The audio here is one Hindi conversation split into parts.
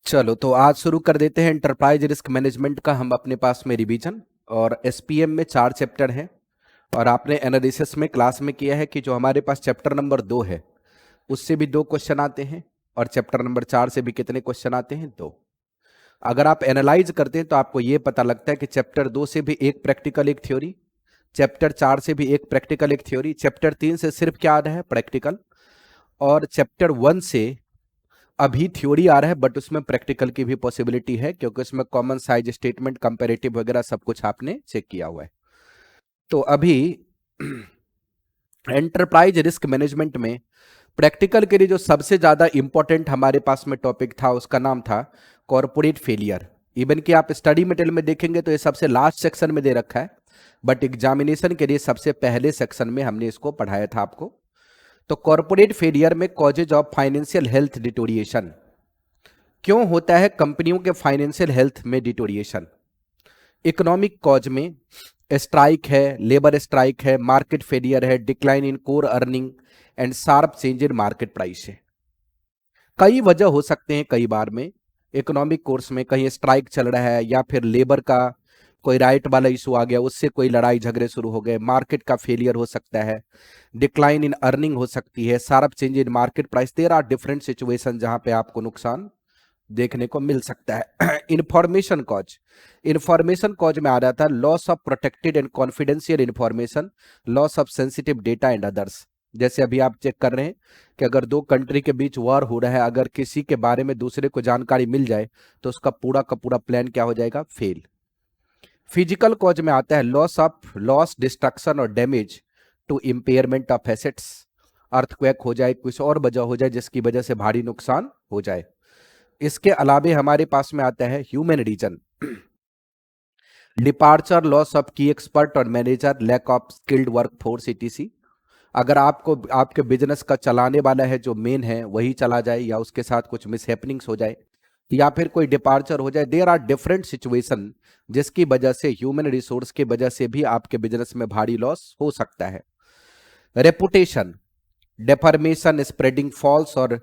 चलो तो आज शुरू कर देते हैं एंटरप्राइज रिस्क मैनेजमेंट का। हम अपने पास में रिवीजन और एसपीएम में 4 चैप्टर हैं। और आपने एनालिसिस में क्लास में किया है कि जो हमारे पास चैप्टर नंबर 2 है उससे भी 2 क्वेश्चन आते हैं, और चैप्टर नंबर 4 से भी कितने क्वेश्चन आते हैं? 2। अगर आप एनालाइज करते हैं तो आपको यह पता लगता है कि चैप्टर 2 से भी एक प्रैक्टिकल एक थ्योरी, चैप्टर 4 से भी एक प्रैक्टिकल एक थ्योरी, चैप्टर 3 से सिर्फ क्या आ रहा है? प्रैक्टिकल। और चैप्टर 1 से अभी थ्योरी आ रहा है बट उसमें प्रैक्टिकल की भी पॉसिबिलिटी है, क्योंकि उसमें कॉमन साइज स्टेटमेंट कंपैरेटिव वगैरह सब कुछ आपने चेक किया हुआ है। तो अभी एंटरप्राइज रिस्क मैनेजमेंट में प्रैक्टिकल के लिए जो सबसे ज्यादा इंपॉर्टेंट हमारे पास में टॉपिक था उसका नाम था कॉर्पोरेट फेलियर। इवन कि आप स्टडी मटेरियल में देखेंगे तो ये सबसे लास्ट सेक्शन में दे रखा है, बट एग्जामिनेशन के लिए सबसे पहले सेक्शन में हमने इसको पढ़ाया था आपको। तो कॉर्पोरेट फेलियर में causes of financial health deterioration, क्यों होता है कंपनियों के फाइनेंशियल हेल्थ में डिटोरिएशन? इकोनॉमिक कॉज में स्ट्राइक है, लेबर स्ट्राइक है, मार्केट फेलियर है, decline in core earning and sharp change in market price है। कई वजह हो सकते हैं, कई बार में इकोनॉमिक कोर्स में कहीं स्ट्राइक चल रहा है या फिर लेबर का कोई राइट वाला इशू आ गया, उससे कोई लड़ाई झगड़े शुरू हो गए, मार्केट का फेलियर हो सकता है, डिक्लाइन इन अर्निंग हो सकती है, sharp change in market price. There are different situation जहां पे आपको नुकसान देखने को मिल सकता है। इंफॉर्मेशन कॉज में आ रहा था loss of protected and confidential information, loss of sensitive data and others. जैसे अभी आप चेक कर रहे हैं कि अगर दो कंट्री के बीच वॉर हो रहा है, अगर किसी के बारे में दूसरे को जानकारी मिल जाए तो उसका पूरा का पूरा प्लान क्या हो जाएगा? फेल। फिजिकल कॉज में आता है लॉस डिस्ट्रक्शन और damage to impairment of assets. Earthquake हो जाए, कुछ और वजह हो जाए जिसकी वजह से भारी नुकसान हो जाए। इसके अलावे हमारे पास में आता है human reason, departure, loss of key expert और manager, lack of skilled work force etc। अगर आपको आपके बिजनेस का चलाने वाला है जो मेन है वही चला जाए, या उसके साथ कुछ मिसहैपनिंग्स हो जाए, या फिर कोई डिपार्चर हो जाए, देयर आर डिफरेंट सिचुएशन जिसकी वजह से ह्यूमन रिसोर्स की वजह से भी आपके बिजनेस में भारी लॉस हो सकता है। रेपुटेशन, डेफर्मेशन, स्प्रेडिंग फॉल्स और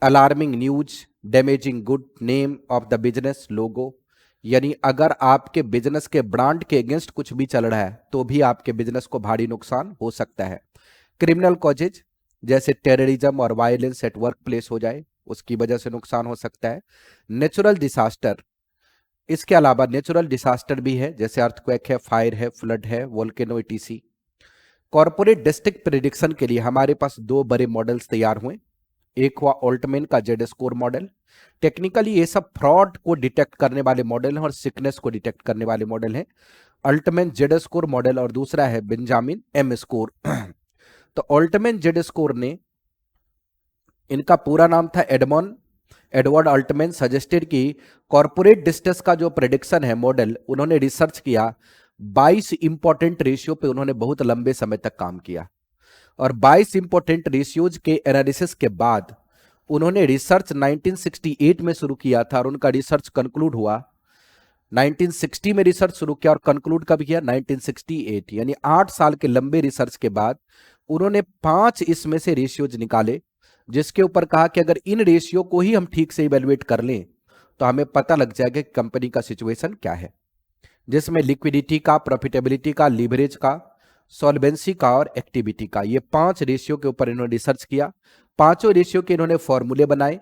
alarming news, damaging good name of the business लोगो। यानी अगर आपके बिजनेस के ब्रांड के अगेंस्ट कुछ भी चल रहा है तो भी आपके बिजनेस को भारी नुकसान हो सकता है। क्रिमिनल कॉजेज जैसे टेररिज्म और वायलेंस एट वर्क प्लेस हो जाए, उसकी वजह से नुकसान हो सकता है। नेचुरल डिसास्टर, इसके अलावा नेचुरल डिसास्टर भी है जैसे अर्थक्वेक है, फायर है, फ्लड है, volcano etc। Corporate district prediction के लिए हमारे पास 2 बड़े मॉडल्स तैयार हुए। एक हुआ ऑल्टमैन का जेड स्कोर मॉडल। टेक्निकली ये सब फ्रॉड को डिटेक्ट करने वाले मॉडल हैं और सिकनेस को डिटेक्ट करने वाले मॉडल हैं, अल्टमैन जेड स्कोर मॉडल, और दूसरा है बेंजामिन एम स्कोर। तो ऑल्टमैन जेड स्कोर ने, इनका पूरा नाम था एडवर्ड अल्टमैन, सजेस्टेड कि कॉर्पोरेट डिस्ट्रेस का जो प्रेडिक्शन है मॉडल, उन्होंने रिसर्च किया 22 इंपॉर्टेंट रेशियो पे, उन्होंने बहुत लंबे समय तक काम किया। और 22 इंपॉर्टेंट रेशियोज के एनालिसिस के बाद उन्होंने रिसर्च 1968 में शुरू किया था, और उनका रिसर्च कंक्लूड हुआ 1960 में। रिसर्च शुरू किया और कंक्लूड कब किया? 1968। यानी 8 साल के लंबे रिसर्च के बाद उन्होंने 5 इसमें से रेशियोज निकाले, जिसके ऊपर कहा कि अगर इन रेशियो को ही हम ठीक से इवेलुएट कर लें तो हमें पता लग जाएगा कि कंपनी का सिचुएशन क्या है, जिसमें लिक्विडिटी का, प्रॉफिटेबिलिटी का, लीवरेज का, सॉल्वेंसी का और एक्टिविटी का, ये 5 रेशियो के ऊपर इन्होंने रिसर्च किया। पांचों रेशियो के इन्होंने फॉर्मूले बनाए।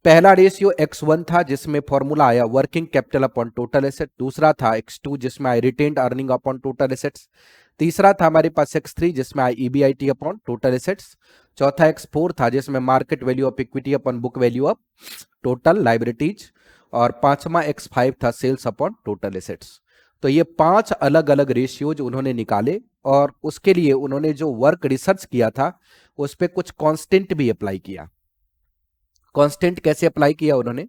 पहला रेशियो X1 था जिसमें फॉर्मूला आया working capital upon total asset. दूसरा था X2 जिसमें आई retained earning upon total assets. तीसरा था हमारे पास X3 जिसमें आई EBIT अपॉन टोटल एसेट्स। चौथा X4 था जिसमें market value of equity upon book value of total liabilities. और पांचवा X5 था सेल्स अपॉन टोटल एसेट्स। तो ये 5 अलग अलग रेशियोज उन्होंने निकाले, और उसके लिए उन्होंने जो वर्क रिसर्च किया था उस पर कुछ कांस्टेंट भी अप्लाई किया। कांस्टेंट कैसे अप्लाई किया उन्होंने?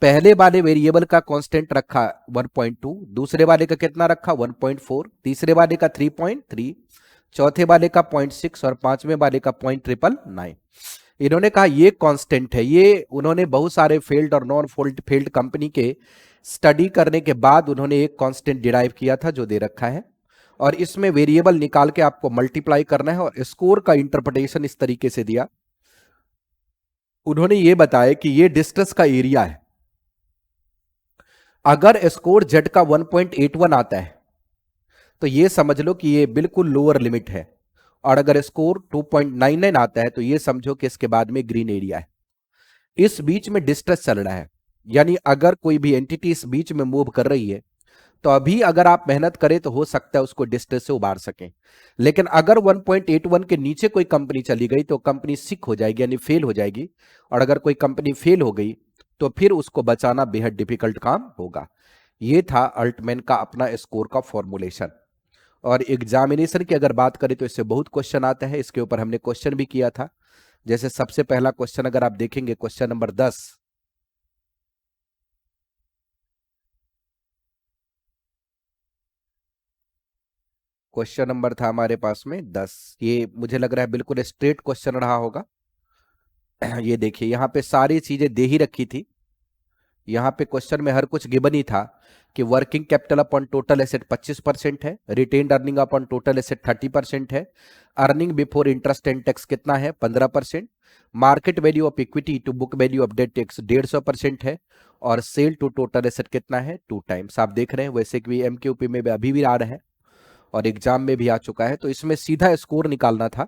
पहले वाले वेरिएबल का कांस्टेंट रखा 1.2, दूसरे वाले का कितना रखा? 1.4, तीसरे वाले का 3.3, चौथे वाले का 0.6 और पांचवें वाले का 0.999। इन्होंने कहा ये कांस्टेंट है। ये उन्होंने बहुत सारे फेल्ड और नॉन फेल्ड कंपनी के स्टडी करने के बाद उन्होंने एक कांस्टेंट डिराइव किया था जो दे रखा है, और इसमें वेरिएबल निकाल के आपको मल्टीप्लाई करना है, और स्कोर का इंटरप्रिटेशन इस तरीके से दिया उन्होंने ये बताया कि ये डिस्ट्रेस का एरिया है। अगर स्कोर जेड का 1.81 आता है तो ये समझ लो कि ये बिल्कुल लोअर लिमिट है, और अगर स्कोर 2.99 आता है तो ये समझो कि इसके बाद में ग्रीन एरिया है। इस बीच में डिस्ट्रेस चल रहा है, यानी अगर कोई भी एंटिटी इस बीच में मूव कर रही है तो अभी अगर आप मेहनत करें तो हो सकता है उसको डिस्ट्रेस से उबार सकें। लेकिन अगर 1.81 के नीचे कोई कंपनी चली गई तो कंपनी सिक हो जाएगी, यानी फेल हो जाएगी, और अगर कोई कंपनी फेल हो गई तो फिर उसको बचाना बेहद डिफिकल्ट काम होगा। ये था अल्टमैन का अपना स्कोर का फॉर्मुलेशन। और एग्जामिनेशन की अगर बात करें तो इससे बहुत क्वेश्चन आता है, इसके ऊपर हमने क्वेश्चन भी किया था। जैसे सबसे पहला क्वेश्चन अगर आप देखेंगे, क्वेश्चन नंबर 10, क्वेश्चन नंबर था हमारे पास में 10। ये मुझे लग रहा है बिल्कुल स्ट्रेट क्वेश्चन रहा होगा। ये देखिए यहाँ पे सारी चीजें दे ही रखी थी। यहाँ पे क्वेश्चन में हर कुछ गिवन ही था कि working capital upon total asset 25% है, retained earning upon total asset 30% है, earning before interest and tax कितना है 15%, market value of equity to book value of debt tax 150% है, और सेल टू टोटल एसेट कितना है 2 टाइम्स। आप देख रहे हैं वैसे कि एमक्यूपी में भी अभी भी आ रहा है और एग्जाम में भी आ चुका है। तो इसमें सीधा स्कोर निकालना था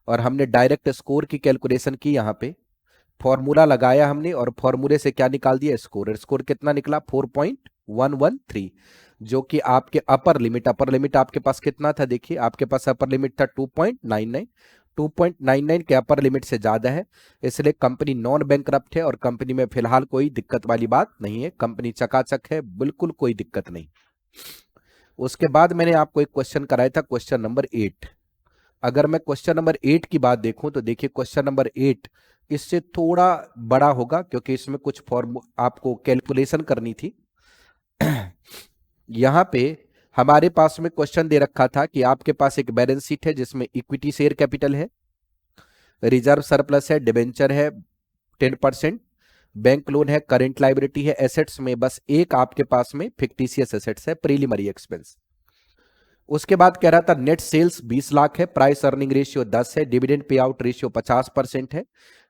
और हमने डायरेक्ट स्कोर की कैलकुलेशन की। यहाँ पे फॉर्मूला लगाया हमने और फॉर्मूले से क्या निकाल दिया, स्कोर। स्कोर कितना निकला 4.113, जो कि आपके अपर लिमिट आपके पास कितना था, देखिए आपके पास अपर लिमिट था 2.99। 2.99 के अपर लिमिट से ज्यादा है, इसलिए कंपनी नॉन बैंकरप्ट है और कंपनी में फिलहाल कोई दिक्कत वाली बात नहीं है, कंपनी चकाचक है, बिल्कुल कोई दिक्कत नहीं। उसके बाद मैंने आपको एक क्वेश्चन कराया था, क्वेश्चन नंबर 8। अगर मैं क्वेश्चन नंबर 8 की बात देखूं तो देखिए क्वेश्चन नंबर 8 इससे थोड़ा बड़ा होगा, क्योंकि इसमें कुछ फॉर्म आपको कैलकुलेशन करनी थी। यहां पे हमारे पास में क्वेश्चन दे रखा था कि आपके पास एक बैलेंस शीट है जिसमें इक्विटी शेयर कैपिटल है, रिजर्व सरप्लस है, डिबेंचर है 10%, बैंक लोन है, करंट लाइबिलिटी है, एसेट्स में बस एक आपके पास में फिक्टिशियस एसेट्स है, प्रीलिमिनरी एक्सपेंस। उसके बाद कह रहा था नेट सेल्स 20 लाख है, प्राइस अर्निंग रेशियो 10 है, डिविडेंड पे आउट रेशियो 50% है,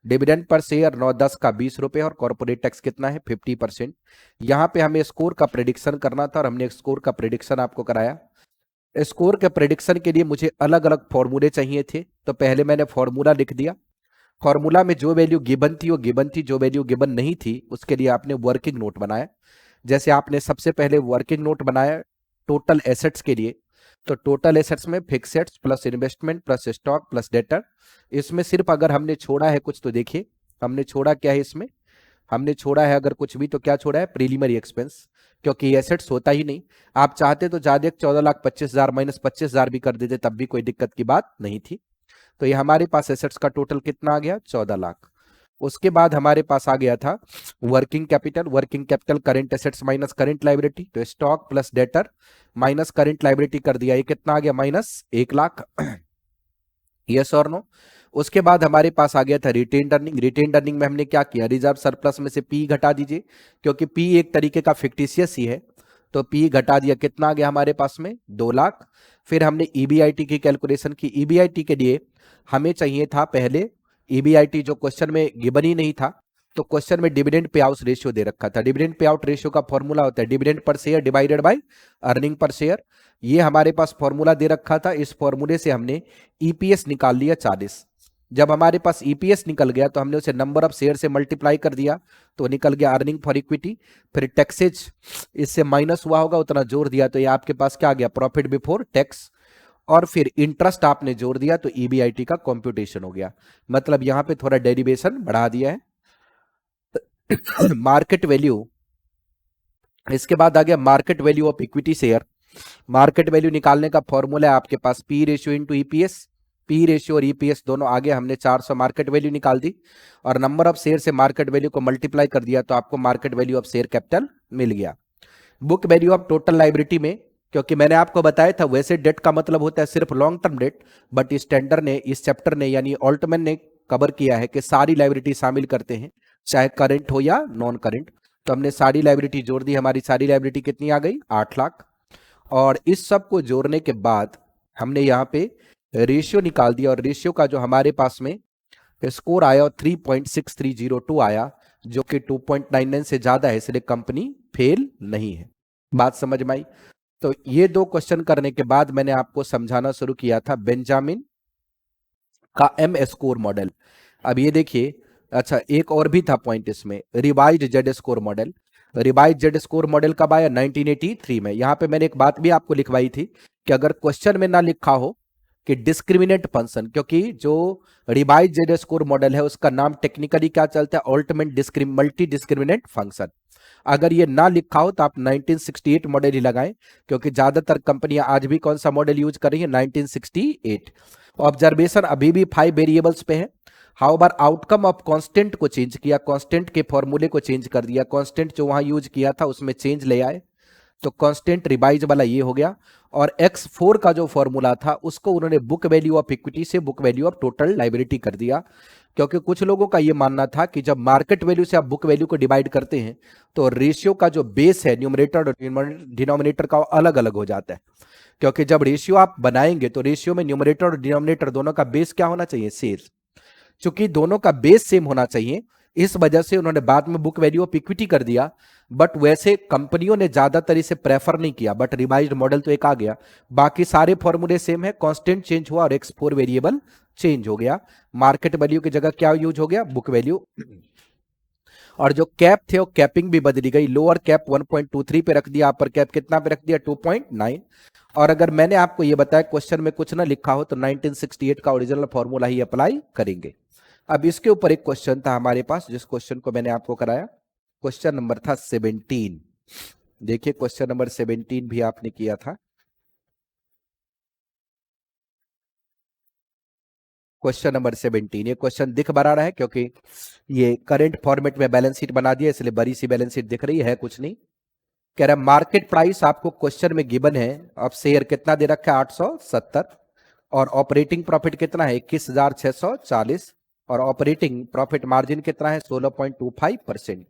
डिविडेंड पर शेयर 9-10 का 20 रुपए, और कॉर्पोरेट टैक्स कितना है 50%। यहां पे हमें स्कोर का प्रेडिक्शन करना था और हमने स्कोर का प्रेडिक्शन आपको कराया। स्कोर के प्रेडिक्शन के लिए मुझे अलग अलग फॉर्मूले चाहिए थे, तो पहले मैंने फॉर्मूला लिख दिया। फॉर्मूला में जो वैल्यू गिवन थी वो गिवन थी, जो वैल्यू गिवन नहीं थी उसके लिए आपने वर्किंग नोट बनाया। जैसे आपने सबसे पहले वर्किंग नोट बनाया टोटल एसेट्स के लिए, तो टोटल एसेट्स में fixeds plus investment plus stock plus debtor. इसमें सिर्फ अगर हमने छोड़ा है कुछ तो देखिए हमने छोड़ा क्या है, इसमें हमने छोड़ा है अगर कुछ भी तो क्या छोड़ा है, प्रीलिमिनरी एक्सपेंस, क्योंकि एसेट्स होता ही नहीं। आप चाहते तो ज्यादा 14,25,000 माइनस 25,000 भी कर देते, तब भी कोई दिक्कत की बात नहीं थी। तो ये हमारे पास एसेट्स का टोटल कितना आ गया 14 लाख। उसके बाद हमारे पास आ गया था working capital. Working capital current assets minus current liability, तो stock plus debtor minus current liability कर दिया, ये कितना आ गया माइनस 1 लाख। यस और नो। उसके बाद हमारे पास आ गया था रिटेन्ड अर्निंग। रिटेन्ड अर्निंग में हमने क्या किया, रिजर्व सरप्लस में से पी घटा दीजिए, क्योंकि पी एक तरीके का फिक्टिशियस ही है, तो पी घटा दिया, कितना आ गया हमारे पास में 2 लाख। फिर हमने ईबीआईटी की कैलकुलेशन की। ईबीआईटी के लिए हमें चाहिए था पहले ईबीआईटी, जो क्वेश्चन में गिवन ही नहीं था, तो क्वेश्चन में डिविडेंड पे आउट रेशियो दे रखा था। डिविडेंड पे आउट रेशियो का फॉर्मूला होता है dividend per share divided by earning per share. ये हमारे पास फॉर्मूला दे रखा था, इस फॉर्मूले से हमने ईपीएस निकाल लिया 40। जब हमारे पास ईपीएस निकल गया तो हमने उसे नंबर ऑफ शेयर से मल्टीप्लाई कर दिया, तो निकल गया अर्निंग फॉर इक्विटी। फिर टैक्सेज इससे माइनस हुआ होगा, उतना जोड़ दिया, तो ये आपके पास क्या आ गया, प्रॉफिट बिफोर टैक्स। और फिर इंटरेस्ट आपने जोड़ दिया तो ईबीआईटी का कंप्यूटेशन हो गया। मतलब यहां पे थोड़ा डेरिवेशन बढ़ा दिया है। मार्केट वैल्यू, इसके बाद आ गया market value of equity share. Market value निकालने का फॉर्मूला है आपके पास P ratio into EPS. P ratio और ईपीएस दोनों आगे, हमने 400 मार्केट वैल्यू निकाल दी और नंबर ऑफ शेयर से मार्केट वैल्यू को मल्टीप्लाई कर दिया, तो आपको market value of share capital मिल गया। Book value of total liability में, क्योंकि मैंने आपको बताया था वैसे डेट का मतलब होता है सिर्फ लॉन्ग टर्म डेट, बट इस चैप्टर ने यानी ऑल्टमैन ने कवर किया है कि सारी लाइबिलिटी शामिल करते हैं, चाहे करंट हो या नॉन करंट। तो हमने सारी लाइबिलिटी जोड़ दी, हमारी सारी लाइबिलिटी कितनी आ गई 8 लाख। और इस सब को जोड़ने के बाद हमने यहाँ पे रेशियो निकाल दिया, और रेशियो का जो हमारे पास में स्कोर आया और 3.6302 आया, जो कि 2.99 से ज्यादा है, इसलिए कंपनी फेल नहीं है। बात समझ में आई? तो ये दो क्वेश्चन करने के बाद मैंने आपको समझाना शुरू किया था बेंजामिन का एम स्कोर मॉडल। अब ये देखिए, अच्छा एक और भी था पॉइंट इसमें, revised Z score model. Revised Z score model कब आया? 1983 में। यहां पे मैंने एक बात भी आपको लिखवाई थी कि अगर क्वेश्चन में ना लिखा हो कि डिस्क्रिमिनेंट फंक्शन, क्योंकि जो रिवाइज्ड जेड स्कोर मॉडल है उसका नाम टेक्निकली क्या चलता है? Ultimate multi discriminant function. अगर ये ना लिखा हो तो आप 1968 मॉडल ही लगाएं, क्योंकि ज्यादातर कंपनियां आज भी कौन सा मॉडल यूज कर रही है? 1968। ऑब्जर्वेशन अभी भी 5 वेरिएबल्स पे है। हाउएवर आउटकम ऑफ कांस्टेंट को चेंज किया, कांस्टेंट के फॉर्मूले को चेंज कर दिया, कांस्टेंट जो वहां यूज किया था उसमें चेंज ले आए, तो कांस्टेंट रिवाइज वाला ये हो गया। और X4 का जो फॉर्मूला था उसको उन्होंने बुक वैल्यू ऑफ इक्विटी से book value of total liability कर दिया, क्योंकि कुछ लोगों का ये मानना था कि जब मार्केट वैल्यू से आप बुक वैल्यू को डिवाइड करते हैं तो रेशियो का जो बेस है, न्यूमरेटर और डिनोमिनेटर का, अलग अलग हो जाता है। क्योंकि जब रेशियो आप बनाएंगे तो रेशियो में न्यूमरेटर और डिनोमिनेटर दोनों का बेस क्या होना चाहिए? सेम। चूंकि दोनों का बेस सेम होना चाहिए, इस वजह से उन्होंने बाद में बुक वैल्यू ऑफ इक्विटी कर दिया। बट वैसे कंपनियों ने ज्यादातर इसे प्रेफर नहीं किया, बट रिवाइज्ड मॉडल तो एक आ गया। बाकी सारे फॉर्मूले सेम है, कांस्टेंट चेंज हुआ और X4 वेरिएबल चेंज हो गया। मार्केट वैल्यू की जगह क्या यूज हो गया? Book value. और जो कैप थे वो कैपिंग भी बदली गई, लोअर कैप 1.23 पे रख दिया, अपर कैप कितना पे रख दिया? 2.9। और अगर मैंने आपको ये बताया क्वेश्चन में कुछ ना लिखा हो तो 1968 का ओरिजिनल फॉर्मूला ही अप्लाई करेंगे। अब इसके ऊपर एक क्वेश्चन था हमारे पास, जिस क्वेश्चन को मैंने आपको कराया, क्वेश्चन नंबर था 17। देखिए क्वेश्चन नंबर 17 भी आपने किया था। क्वेश्चन नंबर 17, ये क्वेश्चन दिख बड़ा रहा है क्योंकि ये करंट फॉर्मेट में बैलेंस शीट बना दिया, इसलिए बड़ी सी बैलेंस शीट दिख रही है, कुछ नहीं। कह रहा है मार्केट प्राइस आपको क्वेश्चन में गिवन है, अब शेयर कितना दे रखा है? 870। और ऑपरेटिंग प्रॉफिट कितना है? 21,640। और ऑपरेटिंग प्रॉफिट मार्जिन कितना है? 16.25%।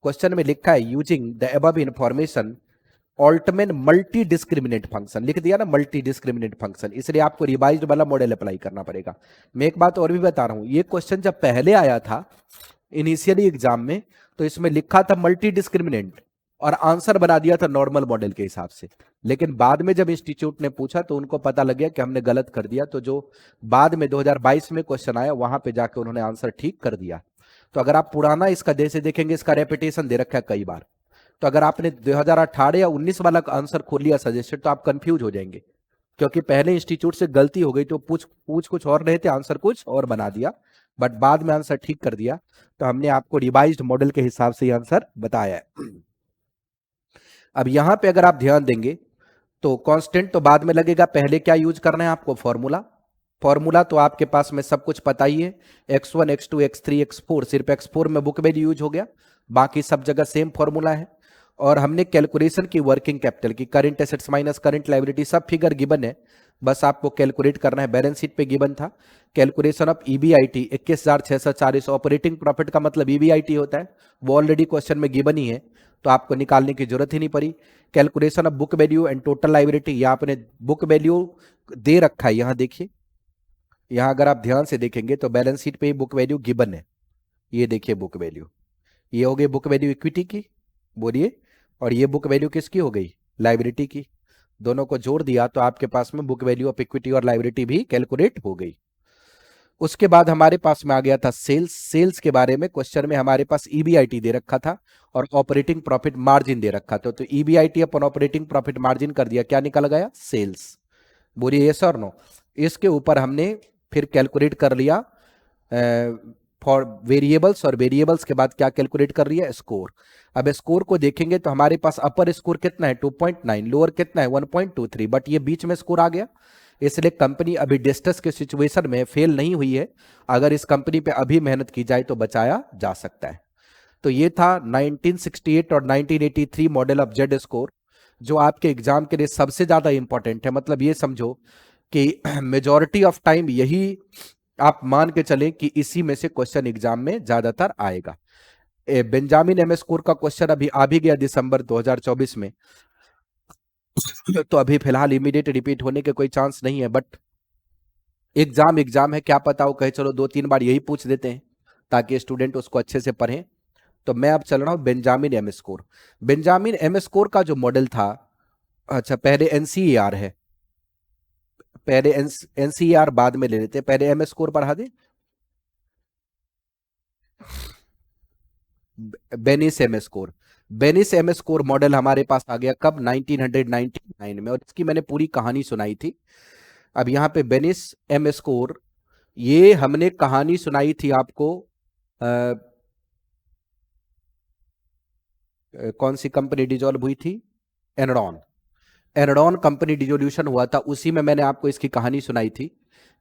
क्वेश्चन में लिखा है using the above information Altman multi discriminant function, लिख दिया ना मल्टी डिस्क्रिमिनेंट फंक्शन, इसलिए आपको रिवाइज्ड वाला मॉडल अप्लाई करना पड़ेगा। मैं एक बात और भी बता रहा हूं, ये क्वेश्चन जब पहले आया था इनिशियली एग्जाम में तो इसमें लिखा था मल्टी डिस्क्रिमिनेंट और आंसर बना दिया था नॉर्मल मॉडल के हिसाब से। लेकिन बाद में जब इंस्टीट्यूट ने पूछा तो उनको पता लग गया कि हमने गलत कर दिया, तो जो बाद में 2022 में क्वेश्चन आया वहां पे जाके उन्होंने आंसर ठीक कर दिया। तो अगर आप पुराना इसका जैसे देखेंगे, इसका रेपिटेशन दे रखा है कई बार, तो अगर आपने 2018 या 19 वाला आंसर खोल लिया सजेस्टेड तो आप कंफ्यूज हो जाएंगे, क्योंकि पहले इंस्टीट्यूट से गलती हो गई, तो पूछ कुछ और रहे थे, आंसर कुछ और बना दिया, बट बाद में आंसर ठीक कर दिया। तो हमने आपको रिवाइज्ड मॉडल के हिसाब से आंसर बताया है। अब यहां पे अगर आप ध्यान देंगे तो कांस्टेंट तो बाद में लगेगा, पहले क्या यूज करना है आपको? फॉर्मूला। फॉर्मूला तो आपके पास में सब कुछ पता ही है, X1 X2 X3 X4, सिर्फ X4 में बुक वैल्यू यूज हो गया, बाकी सब जगह सेम फॉर्मूला है। और हमने कैलकुलेशन की वर्किंग कैपिटल की, current assets minus current liability, सब फिगर गिवन है, बस आपको कैलकुलेट करना है। बैलेंस शीट पे गिवन था calculation of EBIT 21,640, operating profit का मतलब EBIT होता है, वो ऑलरेडी क्वेश्चन में गिवन ही है, तो आपको निकालने की जरूरत ही नहीं पड़ी। Calculation of book value and total liability, यहाँ आपने बुक वैल्यू दे रखा है, यहां देखिए, यहां अगर आप ध्यान से देखेंगे तो बैलेंस शीट पे बुक वैल्यू गिवन है, ये देखिए बुक वैल्यू, ये हो गई बुक वैल्यू इक्विटी की, बोलिए, और ये बुक वैल्यू किसकी हो गई? लायबिलिटी की। दोनों को जोड़ दिया तो आपके पास में बुक वैल्यू ऑफ इक्विटी और लायबिलिटी भी कैलकुलेट हो गई। उसके बाद हमारे पास में आ गया था सेल्स। सेल्स के बारे में क्वेश्चन में हमारे पास EBIT दे रखा था और ऑपरेटिंग प्रॉफिट मार्जिन दे रखा था, तो EBIT अपन ऑपरेटिंग प्रॉफिट मार्जिन कर दिया, क्या निकल गया? सेल्स। बोलिए यस और नो। इसके ऊपर हमने फिर कैलकुलेट कर लिया फॉर वेरिएबल्स, और वेरिएबल्स के बाद क्या कैलकुलेट कर रही है? स्कोर। अब स्कोर को देखेंगे तो हमारे पास अपर स्कोर कितना है? 2.9, लोअर कितना है? 1.23, बट ये बीच में स्कोर आ गया, इसलिए कंपनी अभी डिस्ट्रेस के सिचुएशन में फेल नहीं हुई है, अगर इस कंपनी पे अभी मेहनत की जाए तो बचाया जा सकता है। तो ये था 1968 और 1983 मॉडल ऑफ जेड स्कोर, जो आपके एग्जाम के लिए सबसे ज्यादा इंपॉर्टेंट है। मतलब ये समझो कि मेजॉरिटी ऑफ टाइम यही आप मान के चलें कि इसी में से क्वेश्चन एग्जाम में ज्यादातर आएगा। बेंजामिन एम स्कोर का क्वेश्चन अभी आ भी गया दिसंबर 2024 में, तो अभी फिलहाल इमीडिएट रिपीट होने के कोई चांस नहीं है, बट एग्जाम एग्जाम है, क्या पता वो कहे चलो 2-3 बार यही पूछ देते हैं ताकि स्टूडेंट उसको अच्छे से पढ़ें। तो मैं अब चल रहा हूं Benjamin M score. Benjamin M score का जो मॉडल था, अच्छा पहले एनसीईआर है, पहले एनसीईआर बाद में ले लेते हैं, पहले एम स्कोर पढ़ा दे। Beneish M score, Beneish M score model हमारे पास आ गया कब, 1999 में, और इसकी मैंने पूरी कहानी सुनाई थी। अब यहाँ पे बेनिस एम स्कोर, ये हमने कहानी सुनाई थी आपको कौन सी कंपनी डिजोल्व हुई थी, एनरॉन। एनरॉन कंपनी डिजोल्यूशन हुआ था, उसी में मैंने आपको इसकी कहानी सुनाई थी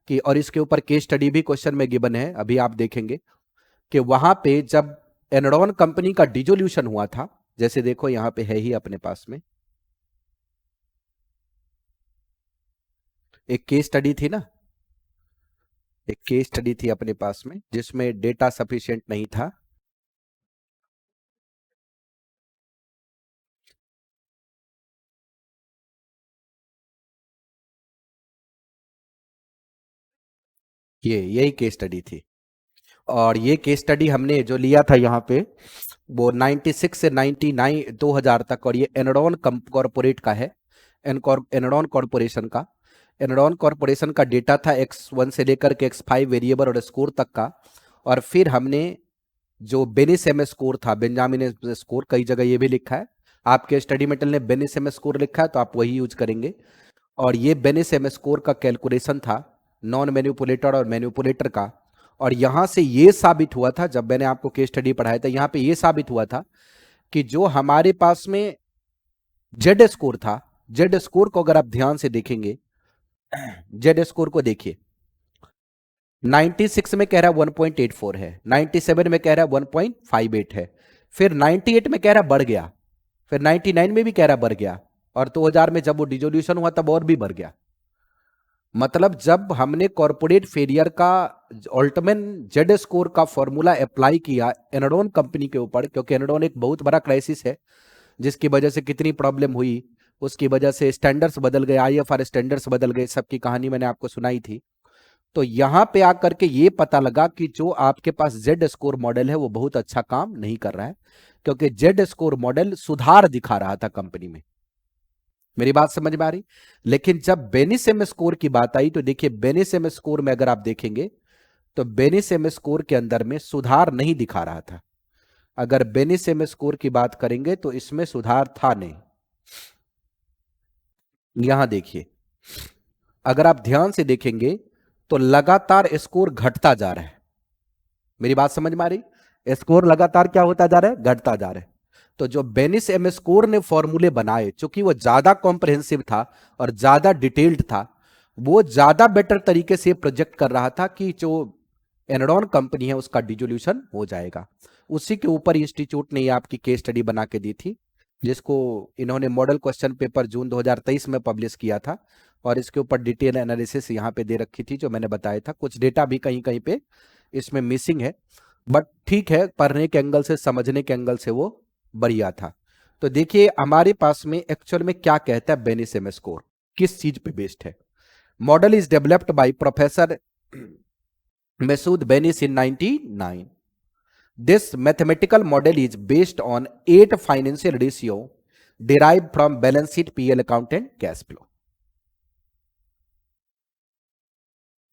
कि, और इसके ऊपर केस स्टडी भी क्वेश्चन में गिवन है, अभी आप देखेंगे कि वहां पे जब एनरॉन कंपनी का डिजोल्यूशन हुआ था, जैसे देखो यहां पे है ही अपने पास में एक केस स्टडी थी ना, एक केस स्टडी थी अपने पास में जिसमें डेटा सफिशिएंट नहीं था। ये यही केस स्टडी थी, और ये केस स्टडी हमने जो लिया था यहाँ पे वो 96 से 99 2000 तक, और ये एनरॉन कॉरपोरेट का है, एनरॉन कॉरपोरेशन का। एनरॉन कॉरपोरेशन का डेटा था X1 से लेकर के X5 वेरिएबल और स्कोर तक का। और फिर हमने जो बेनिस एम स्कोर था, बेंजामिन एम स्कोर, कई जगह ये भी लिखा है, आपके स्टडी मेटेरियल ने बेनिस एम स्कोर लिखा है तो आप वही यूज करेंगे। और ये बेनिस एम स्कोर का कैलकुलेशन था नॉन मैनिपुलेटर और मैनिपुलेटर का। और यहां से ये साबित हुआ था, जब मैंने आपको केस स्टडी पढ़ाया था, यहां पे ये साबित हुआ था कि जो हमारे पास में जेड स्कोर था, जेड स्कोर को अगर आप ध्यान से देखेंगे, जेड स्कोर को देखिए, 96 में कह रहा है 1.84 है, 97 में कह रहा है 1.58 है, फिर 98 में कह रहा है बढ़ गया, फिर 99 में भी कह रहा है बढ़ गया, और 2000 में जब वो डिजोल्यूशन हुआ तब और भी बढ़ गया। मतलब जब हमने कॉर्पोरेट फेलियर का अल्टमैन जेड स्कोर का फॉर्मूला अप्लाई किया एनरॉन कंपनी के ऊपर, क्योंकि एनरॉन एक बहुत बड़ा क्राइसिस है जिसकी वजह से कितनी प्रॉब्लम हुई, उसकी वजह से स्टैंडर्ड्स बदल गए, आईएफआर स्टैंडर्ड्स बदल गए, सबकी कहानी मैंने आपको सुनाई थी। तो यहां पे आकर के ये पता लगा कि जो आपके पास जेड स्कोर मॉडल है वो बहुत अच्छा काम नहीं कर रहा है, क्योंकि जेड स्कोर मॉडल सुधार दिखा रहा था कंपनी में। मेरी बात समझ में आ रही? लेकिन जब बेनिसेम स्कोर की बात आई तो देखिए बेनिसेम स्कोर में अगर आप देखेंगे तो बेनिसेम स्कोर के अंदर में सुधार नहीं दिखा रहा था। अगर बेनिसेम स्कोर की बात करेंगे तो इसमें सुधार था नहीं। यहां देखिए, अगर आप ध्यान से देखेंगे तो लगातार स्कोर घटता जा रहा है। मेरी बात समझ में आ रही? स्कोर लगातार क्या होता जा रहा है, घटता जा रहा है। तो जो बेनिस एम स्कोर ने फॉर्मूले बनाए, चूंकि वो ज्यादा कॉम्प्रहेंसिव था और ज्यादा डिटेल्ड था, वो ज्यादा बेटर तरीके से प्रोजेक्ट कर रहा था कि जो एनरॉन कंपनी है उसका डिजोल्यूशन हो जाएगा। उसी के ऊपर इंस्टीट्यूट ने ये आपकी केस स्टडी बना के दी थी, जिसको इन्होंने मॉडल क्वेश्चन पेपर जून 2023 में पब्लिश किया था, और इसके ऊपर डिटेल एनालिसिस यहाँ पे दे रखी थी जो मैंने बताया था। कुछ डेटा भी कहीं कहीं पे इसमें मिसिंग है, बट ठीक है, पढ़ने के एंगल से, समझने के एंगल से वो बढ़िया था। तो देखिए हमारे पास में एक्चुअल में क्या कहता है बेनिसेम स्कोर, किस चीज पे बेस्ड है। Model is developed by professor Messod Beneish in 99। This mathematical model is based on 8 financial ratio derived from balance sheet, PL account and cash flow.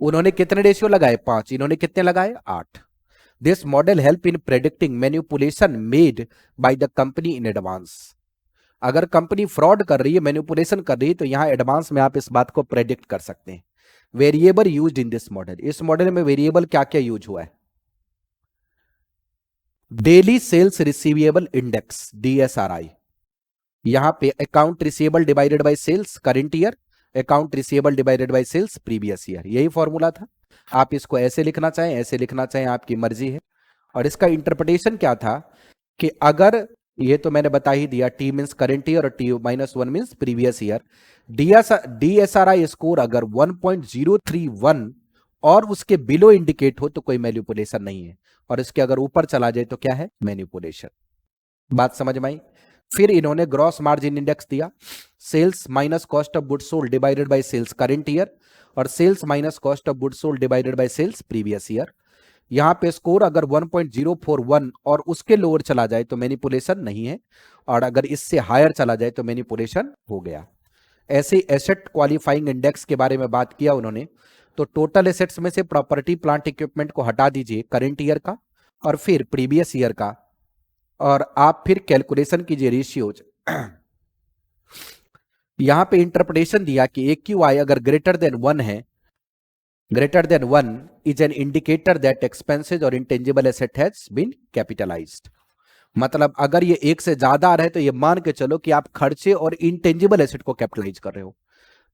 उन्होंने कितने रेशियो लगाए, 5, इन्होंने कितने लगाए, 8। This model help in predicting manipulation made by the company in advance. अगर कंपनी फ्रॉड कर रही है, मैनिपुलेशन कर रही है, तो यहां एडवांस में आप इस बात को प्रेडिक्ट कर सकते हैं। Variable used in this model, इस मॉडल में वेरिएबल क्या क्या यूज हुआ है, daily sales receivable index, DSRI. यहां पे account receivable divided by sales current year, account receivable divided by sales previous year, यही फॉर्मूला था। आप इसको ऐसे लिखना चाहें, ऐसे लिखना चाहें, आपकी मर्जी है। और इसका इंटरप्रिटेशन क्या था कि अगर, ये तो मैंने बता ही दिया, टी मीन्स करंट ईयर और T -1 means previous year. DSRI score अगर 1.031 और उसके बिलो इंडिकेट हो तो कोई मैनिपुलेशन नहीं है, और इसके अगर ऊपर चला जाए तो क्या है, मैनिपुलेशन। बात समझ में आई? फिर इन्होंने ग्रॉस मार्जिन इंडेक्स दिया, sales minus cost of goods sold divided by sales current year, और sales minus cost of goods sold divided by sales previous year. यहाँ पे स्कोर अगर 1.041 और उसके लोअर चला जाए तो मैनिपुलेशन नहीं है, और अगर इससे हायर चला जाए तो मैनिपुलेशन हो गया। ऐसे एसेट क्वालिफाइंग इंडेक्स के बारे में बात किया उन्होंने। तो टोटल एसेट्स में से प्रॉपर्टी प्लांट इक्विपमेंट को हटा दीजिए करंट ईयर का और फिर प्रीवियस ईयर का, और आप फिर कैलकुलेशन कीजिए रेशियोज। यहां पे इंटरप्रिटेशन दिया कि AQI अगर ग्रेटर देन 1 है, greater than 1 is an indicator that expenses or intangible asset has been capitalized। मतलब अगर ये एक से ज्यादा आ रहा है तो ये मान के चलो कि आप खर्चे और इंटेंजिबल एसेट को कैपिटलाइज कर रहे हो।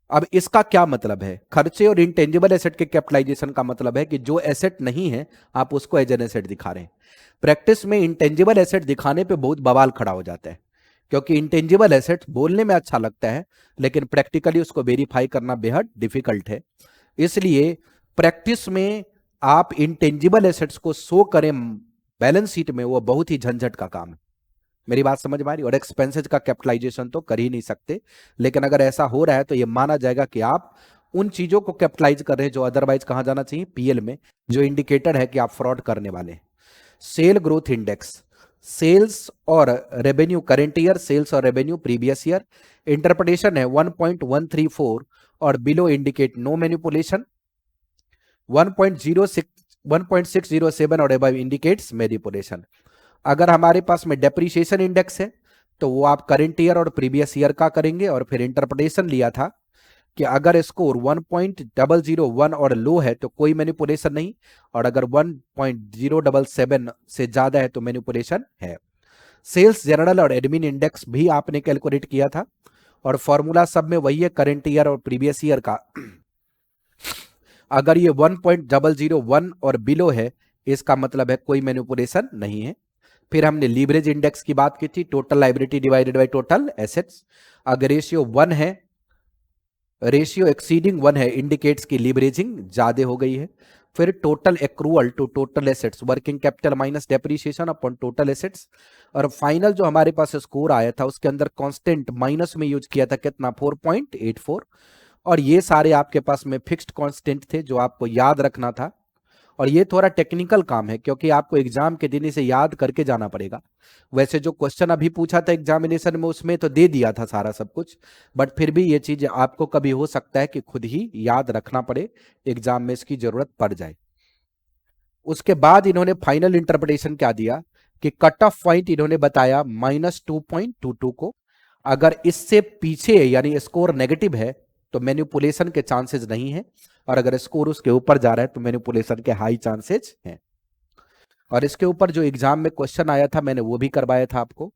अब इसका क्या मतलब है? खर्चे और इंटेंजिबल एसेट के कैपिटलाइजेशन का मतलब है कि जो एसेट नहीं है आप उसको एज एन एसेट दिखा रहे हैं। प्रैक्टिस में इंटेंजिबल एसेट दिखाने पे बहुत बवाल खड़ा हो जाता है, क्योंकि इंटेंजिबल एसेट बोलने में अच्छा लगता है लेकिन प्रैक्टिकली उसको वेरीफाई करना बेहद डिफिकल्ट है। इसलिए प्रैक्टिस में आप इंटेंजिबल एसेट्स को शो करें बैलेंस शीट में, वो बहुत ही झंझट का काम है। मेरी बात समझ में आ रही? और एक्सपेंसेस का कैपिटलाइजेशन तो कर ही नहीं सकते, लेकिन अगर ऐसा हो रहा है तो ये माना जाएगा कि आप उन चीजों को कैपिटलाइज कर रहे हैं जो अदरवाइज कहां जाना चाहिए, पीएल में, जो इंडिकेटर है कि आप फ्रॉड करने वाले हैं। सेल ग्रोथ इंडेक्स, सेल्स और रेवेन्यू करंट ईयर, सेल्स और रेवेन्यू प्रीवियस ईयर। इंटरप्रिटेशन है 1.134 और बिलो इंडिकेट नो मैनिपुलेशन। 1.607 और अबव इंडिकेट्स मैनिपुलेशन। अगर हमारे पास में डेप्रीशिएशन इंडेक्स है तो वो आप करंट ईयर और प्रीवियस ईयर का करेंगे, और फिर इंटरप्रिटेशन लिया था कि अगर स्कोर 1.001 और लो है तो कोई मैनिपुलेशन नहीं, और अगर 1.077 से ज्यादा है तो मैनिपुलेशन है। सेल्स जनरल और एडमिन इंडेक्स भी आपने कैलकुलेट किया था, और फॉर्मूला सब में वही है करंट ईयर और प्रीवियस ईयर का। अगर ये 1.001 और बिलो है इसका मतलब है कोई मैनिपुलेशन नहीं है। फिर हमने लीवरेज इंडेक्स की बात की थी, total liability divided by total assets. अगर रेशियो 1 है, रेशियो एक्सीडिंग 1 है, इंडिकेट्स की लीवरेजिंग ज्यादा हो गई है। फिर total accrual to total assets, working capital minus depreciation upon total assets. और फाइनल जो हमारे पास स्कोर आया था उसके अंदर कांस्टेंट माइनस में यूज किया था कितना, 4.84। और ये सारे आपके पास में फिक्स्ड कांस्टेंट थे जो आपको याद रखना था। और ये थोड़ा टेक्निकल काम है क्योंकि आपको एग्जाम के दिन इसे याद करके जाना पड़ेगा। वैसे जो क्वेश्चन अभी पूछा था एग्जामिनेशन में उसमें तो दे दिया था सारा सब कुछ, बट फिर भी ये चीज आपको कभी हो सकता है कि खुद ही याद रखना पड़े, एग्जाम में इसकी जरूरत पड़ जाए। उसके बाद इन्होंने फाइनल इंटरप्रिटेशन क्या दिया कि कट ऑफ पॉइंट इन्होंने बताया -2.22 को। अगर इससे पीछे यानी स्कोर नेगेटिव है तो मैनिपुलेशन के चांसेस नहीं है, और अगर स्कोर उसके ऊपर जा रहा है तो मैनिपुलेशन के हाई चांसेस हैं। और इसके ऊपर जो एग्जाम में क्वेश्चन आया था मैंने वो भी करवाया था आपको,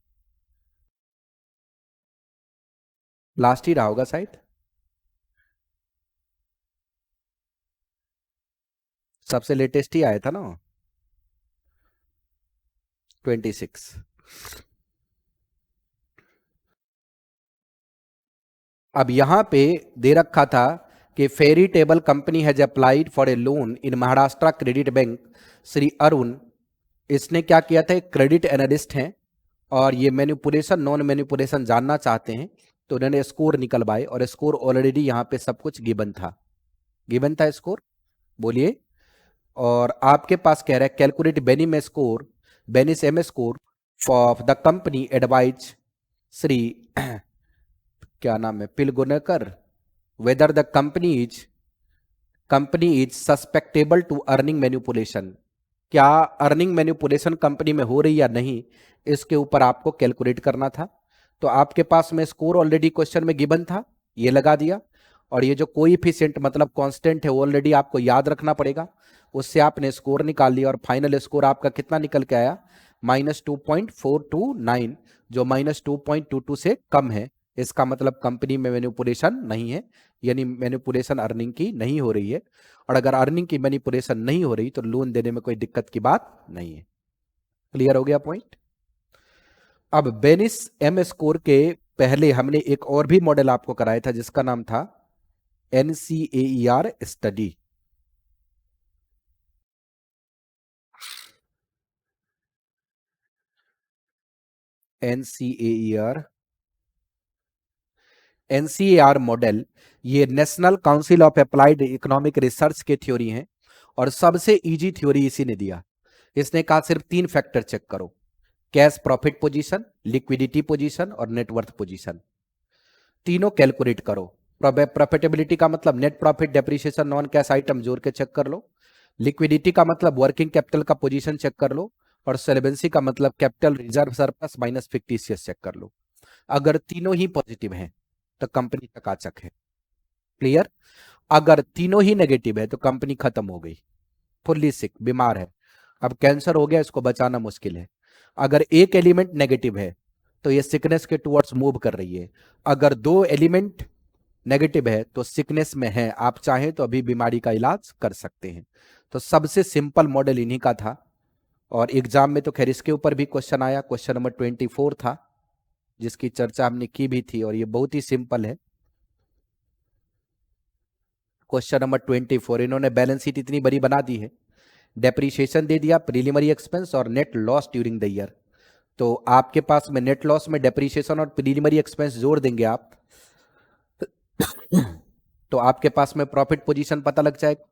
लास्ट ही रहा होगा शायद, सबसे लेटेस्ट ही आया था ना, 26। अब यहां पे दे रखा था कि Ferry Table company has applied for a loan in Maharashtra credit bank. Shri Arun, इसने क्या किया था, एक क्रेडिट एनालिस्ट हैं और ये मैनिपुलेशन नॉन मैनिपुलेशन जानना चाहते हैं, तो उन्होंने स्कोर निकलवाए और स्कोर ऑलरेडी यहाँ पे सब कुछ गिवन था, गिवन था स्कोर, बोलिए। और आपके पास कह रहा है calculate Beneish score, Beneish M score for the company advise Shri क्या नाम है, Pilgunkar, whether the company is susceptible to earning manipulation. क्या अर्निंग मैनिपुलेशन कंपनी में हो रही या नहीं, इसके ऊपर आपको कैलकुलेट करना था। तो आपके पास में स्कोर ऑलरेडी क्वेश्चन में गिवन था, ये लगा दिया। और ये जो कोएफिशिएंट मतलब कांस्टेंट है वो ऑलरेडी आपको याद रखना पड़ेगा, उससे आपने स्कोर निकाल लिया और फाइनल स्कोर आपका कितना निकल के आया, -2.429, जो -2.22 से कम है। इसका मतलब कंपनी में मैनिपुलेशन नहीं है, यानी मैनिपुलेशन अर्निंग की नहीं हो रही है। और अगर अर्निंग की मैनिपुलेशन नहीं हो रही तो लोन देने में कोई दिक्कत की बात नहीं है। क्लियर हो गया पॉइंट? अब बेनिस एम स्कोर के पहले हमने एक और भी मॉडल आपको कराया था जिसका नाम था NCAER स्टडी। NCAER एनसीएआर मॉडल ये national council of applied economic research के थ्योरी हैं और सबसे इजी थ्योरी इसी ने दिया। इसने कहा सिर्फ 3 फैक्टर चेक करो, cash profit position, liquidity position और नेटवर्थ पोजीशन। तीनों कैलकुलेट करो। प्रॉफिटेबिलिटी का मतलब net profit, depreciation, non cash item जोड़ के चेक कर लो। लिक्विडिटी का मतलब वर्किंग कैपिटल का पोजीशन चेक कर लो। और सॉल्वेंसी का मतलब capital reserve surplus minus fictitious check कर लो। अगर तीनों ही पॉजिटिव हैं तो कंपनी चकाचक है। क्लियर? अगर तीनों ही नेगेटिव है तो कंपनी खत्म हो गई, फुल्ली सिक, बीमार है, अब कैंसर हो गया, इसको बचाना मुश्किल है। अगर एक एलिमेंट नेगेटिव है तो ये सिकनेस के टुवर्ड्स मूव कर रही है। अगर 2 एलिमेंट नेगेटिव है तो सिकनेस में है, आप चाहें तो अभी बीमारी का इलाज कर सकते हैं। तो सबसे सिंपल मॉडल इन्हीं का था और एग्जाम में तो खैर इसके ऊपर भी क्वेश्चन आया। क्वेश्चन नंबर 24 था जिसकी चर्चा हमने की भी थी और ये बहुत ही सिंपल है। क्वेश्चन नंबर 24, इन्होंने बैलेंस शीट इतनी बड़ी बना दी है, डेप्रीशिएशन दे दिया, प्रीलिमिनरी एक्सपेंस और net loss during the year. तो आपके पास में नेट लॉस में डेप्रीशिएशन और प्रीलिमिनरी एक्सपेंस जोड़ देंगे आप तो आपके पास में प्रॉफिट पोजीशन पता लग जाएगा।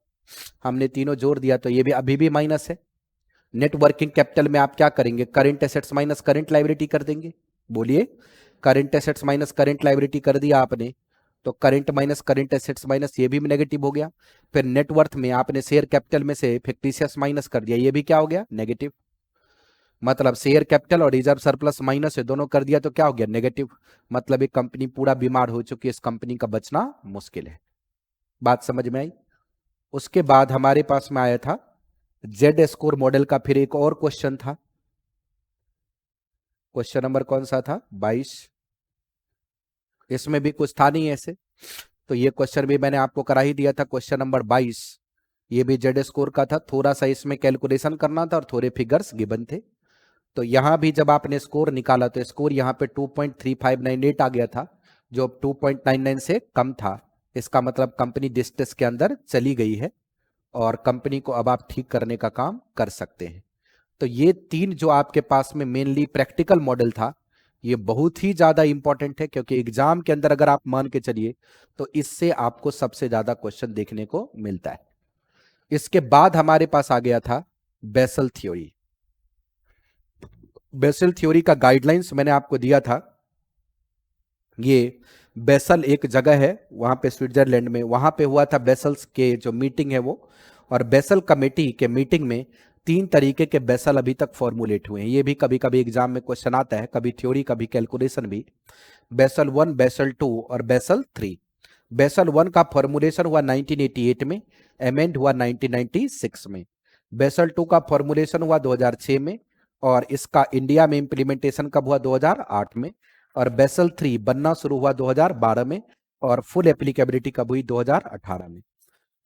हमने तीनों जोड़ दिया तो ये भी अभी भी माइनस है। नेट वर्किंग कैपिटल में आप क्या करेंगे, current assets minus current liability कर देंगे। बोलिए, current assets minus current liability कर दिया आपने तो current minus current assets minus ये भी नेगेटिव हो गया। फिर नेटवर्थ में आपने शेयर कैपिटल में से फिक्टिशियस माइनस कर दिया, ये भी क्या हो गया, नेगेटिव। मतलब शेयर कैपिटल और रिजर्व सरप्लस माइनस है, दोनों कर दिया तो क्या हो गया, नेगेटिव। मतलब एक कंपनी पूरा बीमार हो चुकी है, इस कंपनी का बचना मुश्किल है। बात समझ में आई? उसके बाद हमारे पास में आया था जेड स्कोर मॉडल का फिर एक और क्वेश्चन था। क्वेश्चन नंबर कौन सा था, 22। इसमें भी कुछ था नहीं ऐसे, तो ये क्वेश्चन भी मैंने आपको करा ही दिया था। क्वेश्चन नंबर 22 ये भी जेड स्कोर का था, थोड़ा सा इसमें कैलकुलेशन करना था और थोड़े फिगर्स गिवन थे। तो यहां भी जब आपने स्कोर निकाला तो स्कोर यहां पे 2.3598 आ गया था, जो 2.99 से कम था। इसका मतलब कंपनी डिस्ट्रेस के अंदर चली गई है और कंपनी को अब आप ठीक करने का काम कर सकते हैं। तो ये 3 जो आपके पास में मेनली प्रैक्टिकल मॉडल था, ये बहुत ही ज्यादा इंपॉर्टेंट है क्योंकि एग्जाम के अंदर अगर आप मान के चलिए तो इससे आपको सबसे ज्यादा क्वेश्चन देखने को मिलता है। इसके बाद हमारे पास आ गया था बेसल थ्योरी। बेसल थ्योरी का गाइडलाइंस मैंने आपको दिया था। ये बेसल एक जगह है वहां पे स्विट्जरलैंड में, वहां पे हुआ था बेसल्स के जो मीटिंग है वो, और बेसल कमेटी के मीटिंग में 3 तरीके के बेसल अभी तक फॉर्मुलेट हुए हैं। ये भी कभी कभी एग्जाम में क्वेश्चन आता है, कभी थ्योरी कभी कैलकुलेशन भी। बेसल 1, बेसल 2 और बेसल 3। बेसल 1 का फॉर्मुलेशन हुआ 1988 में, एमेंड हुआ 1996 में। बेसल 2 का फॉर्मुलेशन हुआ 2006 में और इसका इंडिया में इंप्लीमेंटेशन कब हुआ, 2008 में। और बेसल 3 बनना शुरू हुआ 2012 में और फुल एप्लीकेबिलिटी कब हुई, 2018 में।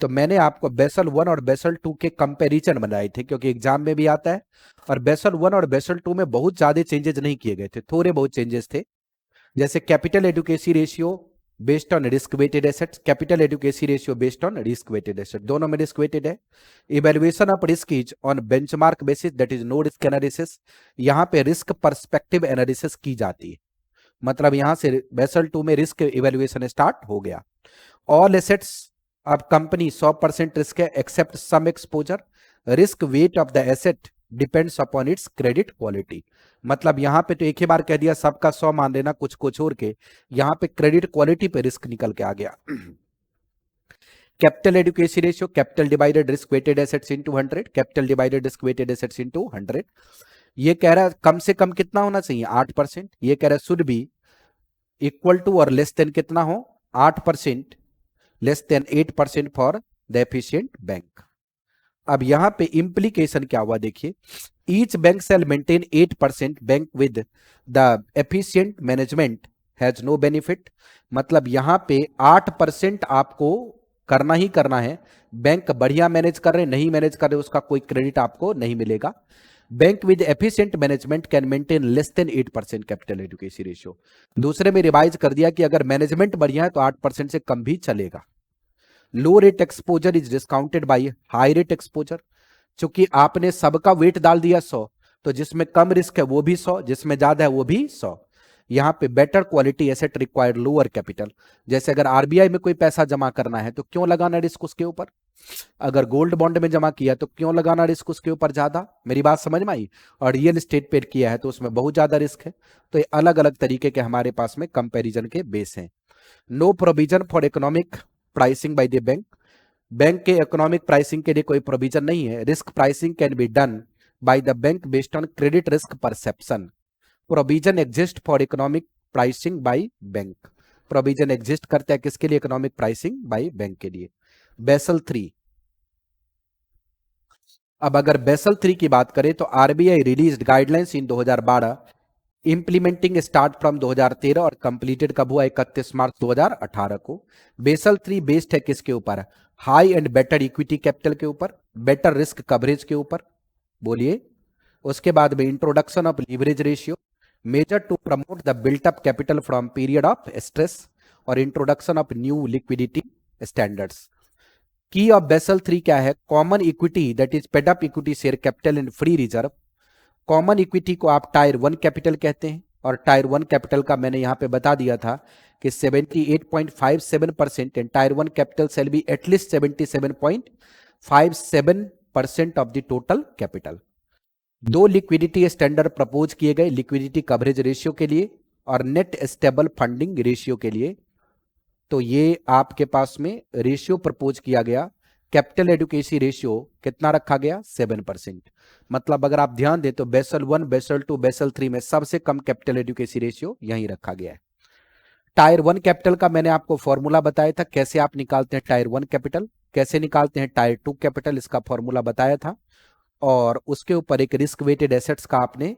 तो मैंने आपको बेसल 1 और बेसल 2 के कंपैरिजन बनाए थे क्योंकि एग्जाम में भी आता है। और बेसल 1 और बेसल 2 में बहुत ज्यादा चेंजेस नहीं किए गए थे, थोड़े बहुत चेंजेस थे। जैसे capital adequacy ratio based on risk weighted assets, capital adequacy ratio based on risk weighted asset, दोनों में रिस्क वेटेड है। Evaluation of risk is on benchmark basis, that is no risk analysis. यहां पे रिस्क पर्सपेक्टिव एनालिसिस की जाती है, मतलब यहां से बेसल 2 में रिस्क इवैल्यूएशन स्टार्ट हो गया। ऑल एसेट्स अब कंपनी 100% रिस्क है except some exposure. Risk weight of the asset depends upon its credit quality. मतलब यहां पे तो एक ही बार कह दिया सबका 100 मान लेना, कुछ को छोड़ के। यहां पे क्रेडिट क्वालिटी पे रिस्क निकल के आ गया। Capital adequacy ratio, capital divided risk weighted assets into 100, capital divided risk weighted assets into 100। ये कह रहा है कम से कम कितना होना चाहिए, 8%। ये कह रहा है शुड बी इक्वल टू और लेस देन कितना हो, 8%, less than 8% for the efficient bank. अब यहां पे इंप्लीकेशन क्या हुआ देखिए, each bank shall maintain 8%, bank with the efficient management has no benefit. मतलब यहां पे 8% आपको करना ही करना है। बैंक बढ़िया मैनेज कर रहे, नहीं मैनेज कर रहे, उसका कोई क्रेडिट आपको नहीं मिलेगा। Bank with efficient management can maintain less than 8% capital adequacy ratio. दूसरे में रिवाइज कर दिया कि अगर मैनेजमेंट बढ़िया है तो 8% से कम भी चलेगा। Low rate exposure is discounted by high rate exposure. चूंकि आपने सबका वेट डाल दिया 100, तो जिसमें कम रिस्क है वो भी 100, जिसमें ज्यादा है वो भी 100। यहाँ पे better quality asset required lower capital. जैसे अगर आरबीआई में कोई पैसा जमा करना है तो क्यों लगाना रिस्क उसके ऊपर, अगर गोल्ड बॉन्ड में जमा किया तो क्यों लगाना रिस्क उसके ऊपर ज्यादा। मेरी बात समझ में आई। और रियल एस्टेट पे किया है तो उसमें बहुत ज्यादा रिस्क है। तो ये अलग अलग तरीके के हमारे पास में कंपैरिजन के बेस हैं। No provision for economic pricing by the bank, bank के इकोनॉमिक प्राइसिंग के लिए कोई प्रोविजन नहीं है। Risk pricing can be done by the bank based on credit risk perception. Provision exist for economic pricing by bank, provision exist करता है किसके लिए, इकोनॉमिक प्राइसिंग बाय बैंक के लिए। बेसल 3, अब अगर बेसल 3 की बात करें तो RBI released guidelines in 2012, implementing start from 2013 और कंप्लीटेड कब हुआ, 31 मार्च 2018 को। बेसल 3 बेस्ड है किसके ऊपर, high and better equity capital के ऊपर, बेटर रिस्क कवरेज के ऊपर, बोलिए। उसके बाद में introduction of leverage ratio, measure to promote the built up capital from period of stress, और introduction of new liquidity standards. Key of Basel 3 क्या है, common equity that is paid up equity share capital in free reserve. Common equity को आप टायर 1 कैपिटल कहते हैं, और टायर 1 कैपिटल का मैंने यहां पे बता दिया था कि 78.57% and tier 1 capital shall be at least 77.57% of the total capital. दो लिक्विडिटी स्टैंडर्ड प्रपोज किए गए, लिक्विडिटी कवरेज रेशियो के लिए और नेट स्टेबल फंडिंग रेशियो के लिए। तो ये आपके पास में रेशियो प्रपोज किया गया, कैपिटल एडुकेसी रेशियो कितना रखा गया, 7%। मतलब अगर आप ध्यान दें तो बेसल 1, बेसल 2, बेसल 3 में सबसे कम कैपिटल एडुकेसी रेशियो यहीं रखा गया है। टायर 1 कैपिटल का मैंने आपको फॉर्मूला बताया था, कैसे आप निकालते हैं टायर 1 कैपिटल, कैसे निकालते हैं टायर 2 कैपिटल, इसका फॉर्मूला बताया था। और उसके ऊपर एक रिस्क वेटेड एसेट्स का आपने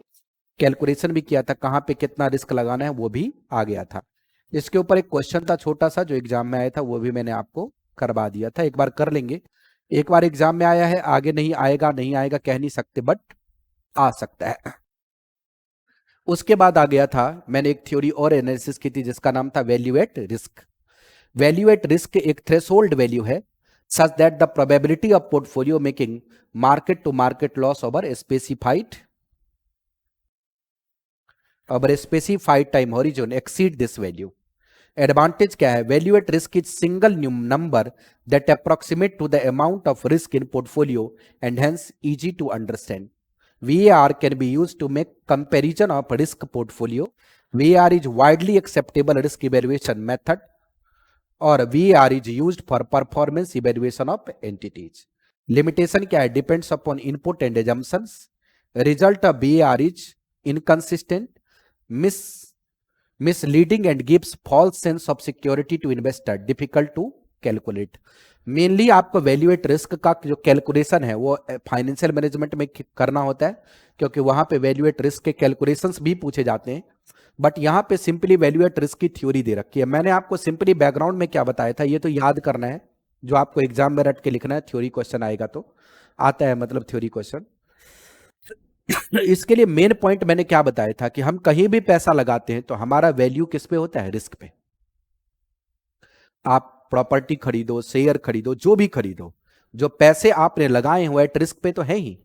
कैलकुलेशन भी किया था, कहां पे कितना रिस्क लगाना है वो भी आ गया था। इसके ऊपर एक क्वेश्चन था छोटा सा जो एग्जाम में आया था, वो भी मैंने आपको करवा दिया था, एक बार कर लेंगे। एक बार एग्जाम में आया है, आगे नहीं आएगा, नहीं आएगा कह नहीं सकते, बट आ सकता है। उसके बाद आ गया था, मैंने एक थ्योरी और एनालिसिस की थी जिसका नाम था value at risk. Value at risk एक थ्रेशोल्ड वैल्यू है such that the probability of portfolio making market to market loss over specified time horizon exceed this value. Advantage क्या है, value at risk is single number that approximate to the amount of risk in portfolio and hence easy to understand. VAR can be used to make comparison of risk portfolio. VAR is widely acceptable risk evaluation method, और VAR is used for performance evaluation of entities. Limitation क्या है, depends upon input and assumptions. Result of VAR is inconsistent, misleading and gives false sense of security to investor, difficult to calculate. Mainly आपको वैल्यूएट रिस्क का जो कैलकुलेशन है वो फाइनेंशियल मैनेजमेंट में करना होता है, क्योंकि वहां पे वैल्यूएट रिस्क के कैलकुलेशंस भी पूछे जाते हैं। बट यहां पे सिंपली वैल्यूएट रिस्क की थ्योरी दे रखी है। मैंने आपको सिंपली बैकग्राउंड में क्या बताया था ये तो याद करना है, जो आपको एग्जाम में रट के लिखना है, थ्योरी क्वेश्चन आएगा तो आता है, मतलब थ्योरी क्वेश्चन। इसके लिए मेन पॉइंट मैंने क्या बताया था कि हम कहीं भी पैसा लगाते हैं तो हमारा वैल्यू किस पे होता है, रिस्क पे। आप प्रॉपर्टी खरीदो, शेयर खरीदो, जो भी खरीदो, जो पैसे आपने लगाए हुए एट रिस्क पे तो है ही।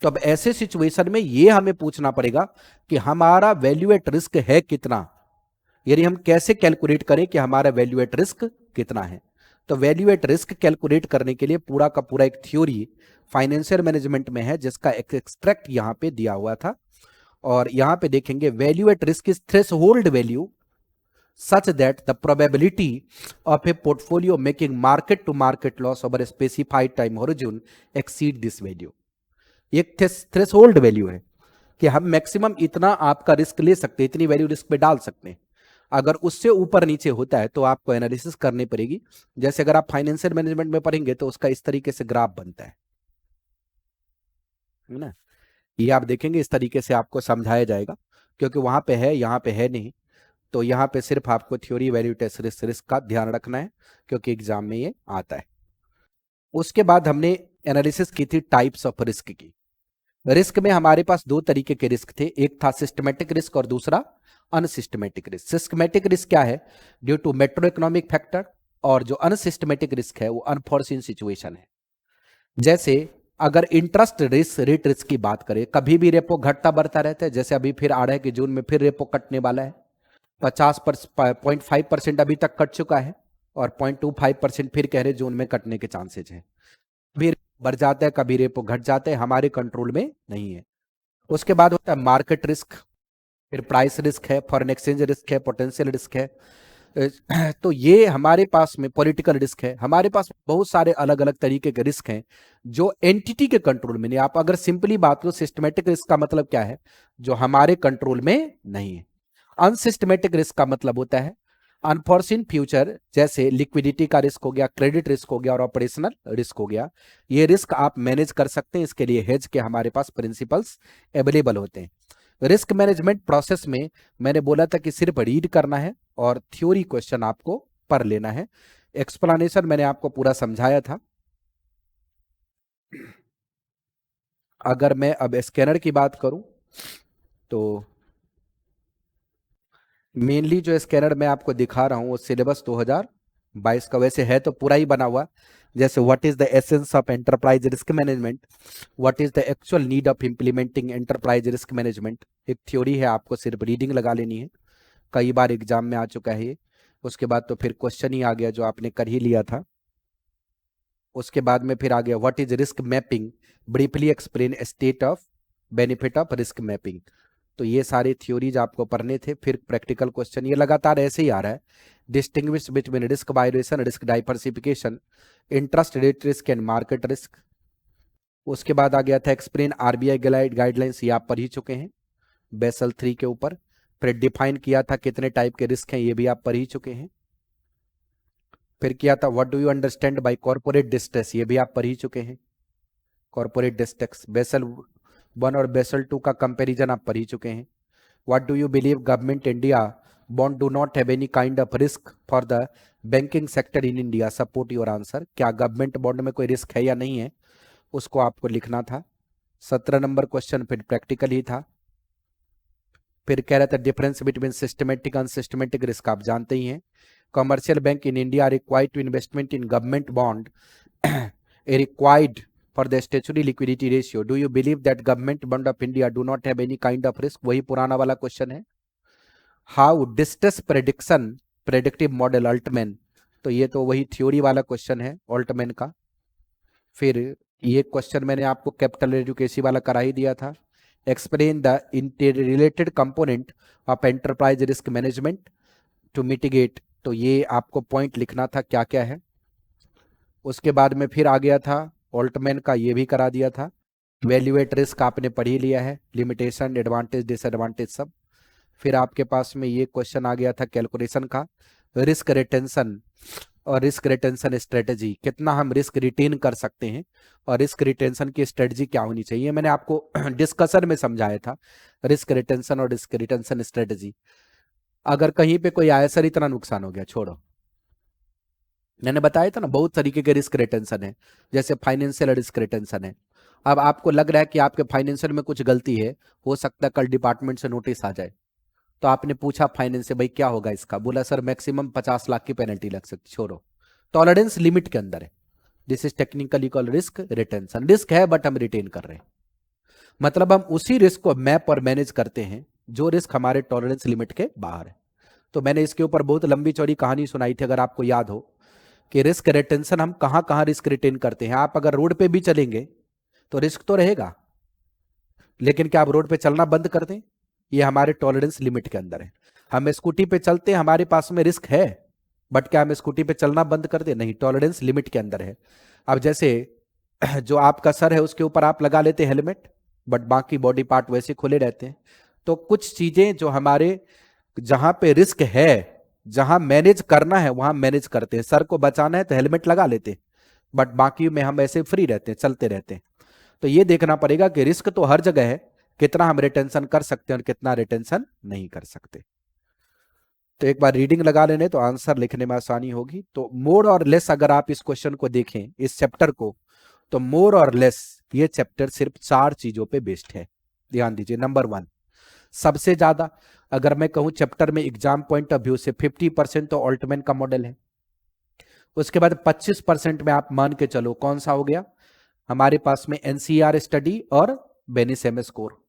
तो अब ऐसे सिचुएशन में ये हमें पूछना पड़ेगा कि हमारा वैल्यू एट रिस्क है कितना, यानी हम कैसे कैलकुलेट करें कि हमारा वैल्यू एट रिस्क कितना है। तो वैल्यू एट रिस्क कैलकुलेट करने के लिए पूरा का पूरा एक थ्योरी फाइनेंशियल मैनेजमेंट में है जिसका एक्सट्रैक्ट यहां पे दिया हुआ था। और यहां पे देखेंगे value at risk is threshold value such that the probability of a portfolio making market to market loss over a specified time horizon exceed this value। एक थ्रेशोल्ड वैल्यू है कि हम मैक्सिमम इतना आपका रिस्क ले सकते हैं, इतनी वैल्यू रिस्क पे डाल सकते हैं। अगर उससे ऊपर नीचे होता है तो आपको एनालिसिस करनी पड़ेगी। जैसे अगर आप फाइनेंशियल मैनेजमेंट में पढ़ेंगे तो उसका इस तरीके से ग्राफ बनता है ना, ये आप देखेंगे इस तरीके से आपको समझाया जाएगा, क्योंकि वहां पे है, यहां पे है नहीं। तो यहां पे सिर्फ आपको थ्योरी वैल्यू टेस्ट रिस्क का ध्यान रखना है, क्योंकि एग्जाम में ये आता है। उसके बाद हमने एनालिसिस की थी टाइप्स ऑफ रिस्क की। रिस्क में हमारे पास दो तरीके के रिस्क थे, एक था सिस्टमेटिक रिस्क और दूसरा अनसिस्टमेटिक रिस्क। सिस्टमेटिक रिस्क क्या है, due to macro economic factor, और जो अनसिस्टमेटिक रिस्क है वो अनफॉर्सिन सिचुएशन है। जैसे अगर इंटरेस्ट रिस्क रेट रिस्क की बात करें, कभी भी रेपो घटता बढ़ता रहता है, जैसे अभी फिर आ रहा है कि जून में फिर रेपो कटने वाला है, 0.5% अभी तक कट चुका है और 0.25% फिर कह रहे जून में कटने के चांसेज हैं। कभी बढ़ जाता है, कभी रेपो घट जाता है, हमारे कंट्रोल में नहीं है। उसके बाद होता है मार्केट रिस्क, फिर प्राइस रिस्क है, फॉरेन एक्सचेंज रिस्क है, पोटेंशियल रिस्क है। तो ये हमारे पास में पॉलिटिकल रिस्क है। हमारे पास बहुत सारे अलग अलग तरीके के रिस्क हैं जो एंटिटी के कंट्रोल में नहीं। आप अगर सिंपली बात करो, सिस्टमेटिक रिस्क का मतलब क्या है? जो हमारे कंट्रोल में नहीं है। अनसिस्टमेटिक रिस्क का मतलब होता है अनफॉर्सिन फ्यूचर, जैसे लिक्विडिटी का रिस्क हो गया, क्रेडिट रिस्क हो गया और ऑपरेशनल रिस्क हो गया। ये रिस्क आप मैनेज कर सकते हैं, इसके लिए हेज के हमारे पास प्रिंसिपल्स अवेलेबल होते हैं। रिस्क मैनेजमेंट प्रोसेस में मैंने बोला था कि सिर्फ रीड करना है और थ्योरी क्वेश्चन आपको पढ़ लेना है। एक्सप्लेनेशन मैंने आपको पूरा समझाया था। अगर मैं अब स्कैनर की बात करूं तो मेनली जो स्कैनर मैं आपको दिखा रहा हूं वो सिलेबस 2022 का वैसे है तो पूरा ही बना हुआ। जैसे what is the essence of enterprise risk management, what is the actual need of implementing enterprise risk management, एक थ्योरी है, आपको सिर्फ रीडिंग लगा लेनी है। कई बार एग्जाम में आ चुका है ये। उसके बाद तो फिर क्वेश्चन ही आ गया जो आपने कर ही लिया था। उसके बाद में फिर आ गया what is risk mapping, briefly explain state of benefit of risk mapping. तो ये सारे थ्योरीज आपको पढ़ने थे। फिर प्रैक्टिकल क्वेश्चन ये लगातार ऐसे ही आ रहा है। Distinguish between risk violation, risk diversification, interest rate risk and market risk. उसके बाद आ गया था एक्सप्लेन आरबीआई गाइडलाइंस, ये आप पढ़ ही चुके हैं बेसल 3 के ऊपर। फिर डिफाइन किया था कितने टाइप के रिस्क हैं, ये भी आप पढ़ ही चुके हैं। फिर किया था what do you understand by corporate distress, ये भी आप पढ़ ही चुके हैं। कॉर्पोरेट डिस्ट्रेस बेसल 1 और बेसल 2 का कंपैरिजन आप पढ़ ही चुके हैं। What do you believe government India bond do not have any kind of risk for the banking sector in India, support your answer. क्या गवर्नमेंट बॉन्ड में कोई रिस्क है या नहीं है, उसको आपको लिखना था। 17 नंबर क्वेश्चन फिर प्रैक्टिकल ही था। फिर कह रहा था difference between systematic unsystematic risk, आप जानते ही हैं। Commercial bank in India required to investment in government bond required for the statutory liquidity ratio, do you believe that government bond of India do not have any kind of risk, वही पुराना वाला क्वेश्चन है। How distress prediction predictive model Altman, तो ये तो वही थ्योरी वाला क्वेश्चन है अल्टमैन का। फिर ये क्वेश्चन मैंने आपको कैपिटल एजुकेसी वाला करा ही दिया था। Explain the interrelated component of enterprise risk management to mitigate, तो ये आपको पॉइंट लिखना था क्या क्या है। उसके बाद में फिर आ गया था ऑल्टमैन का, ये भी करा दिया था। वैल्यूएट रिस्क आपने पढ़ ही लिया है, लिमिटेशन एडवांटेज डिसएडवांटेज सब। फिर आपके पास में ये क्वेश्चन आ गया था कैलकुलेशन का, रिस्क रिटेंशन और रिस्क रिटेंशन स्ट्रेटजी, कितना हम रिस्क रिटेन कर सकते हैं और रिस्क रिटेंशन की स्ट्रेटजी क्या होनी चाहिए। मैंने आपको डिस्कशन में समझाया था रिस्क रिटेंशन और रिस्क रिटेंशन स्ट्रेटजी। अगर कहीं पे कोई आया सर इतना नुकसान हो गया, छोड़ो, मैंने बताया था ना बहुत तरीके के रिस्क रिटेंशन है, जैसे फाइनेंशियल रिस्क रिटेंशन है। अब आपको लग रहा है कि आपके फाइनेंशियल में कुछ गलती है, हो सकता है कल डिपार्टमेंट से नोटिस आ जाए, तो आपने पूछा फाइनेंस से भाई क्या होगा इसका, बोला सर मैक्सिमम 50 लाख की पेनल्टी लग सकती, छोड़ो, टॉलरेंस लिमिट के अंदर है। This is technically called risk retention. Risk है बट हम रिटेन कर रहे हैं, मतलब हम उसी रिस्क को मैप और मैनेज करते हैं जो रिस्क हमारे टॉलरेंस लिमिट के बाहर है। तो मैंने इसके ऊपर बहुत लंबी चौड़ी कहानी सुनाई थी, अगर आपको याद हो, कि रिस्क रिटेंशन हम कहां कहां रिस्क रिटेन करते हैं। आप अगर रोड पे भी चलेंगे तो रिस्क तो रहेगा, लेकिन क्या आप रोड पे चलना बंद कर दें? ये हमारे टॉलरेंस लिमिट के अंदर है। हम स्कूटी पे चलते हैं, हमारे पास में रिस्क है, बट क्या हम स्कूटी पे चलना बंद कर दें? नहीं, टॉलरेंस लिमिट के अंदर है। अब जैसे जो आपका सर है उसके ऊपर आप लगा लेते हैं हेलमेट, बट बाकी बॉडी पार्ट वैसे खुले रहते हैं। तो कुछ चीजें जो हमारे जहां पे रिस्क है, जहां मैनेज करना है वहां मैनेज करते हैं। सर को बचाना है तो हेलमेट लगा लेते हैं, बट बाकी में हम ऐसे फ्री रहते हैं, चलते रहते हैं। तो ये देखना पड़ेगा कि रिस्क तो हर जगह है, कितना हम रिटेंशन कर सकते हैं और कितना रिटेंशन नहीं कर सकते। तो एक बार रीडिंग लगा लेने तो आंसर लिखने में आसानी होगी। तो मोर और लेस, अगर आप इस क्वेश्चन को देखें, इस चैप्टर को, तो मोर और लेस ये चैप्टर सिर्फ 4 चीजों पे बेस्ड है। ध्यान दीजिए, नंबर 1 सबसे ज्यादा, अगर मैं कहूं चैप्टर में एग्जाम पॉइंट ऑफ व्यू से 50% तो ऑल्टमैन का मॉडल है। उसके बाद 25% में आप मान के चलो कौन सा हो गया हमारे पास में, एनसीआर स्टडी और बेनिस एम स्कोर।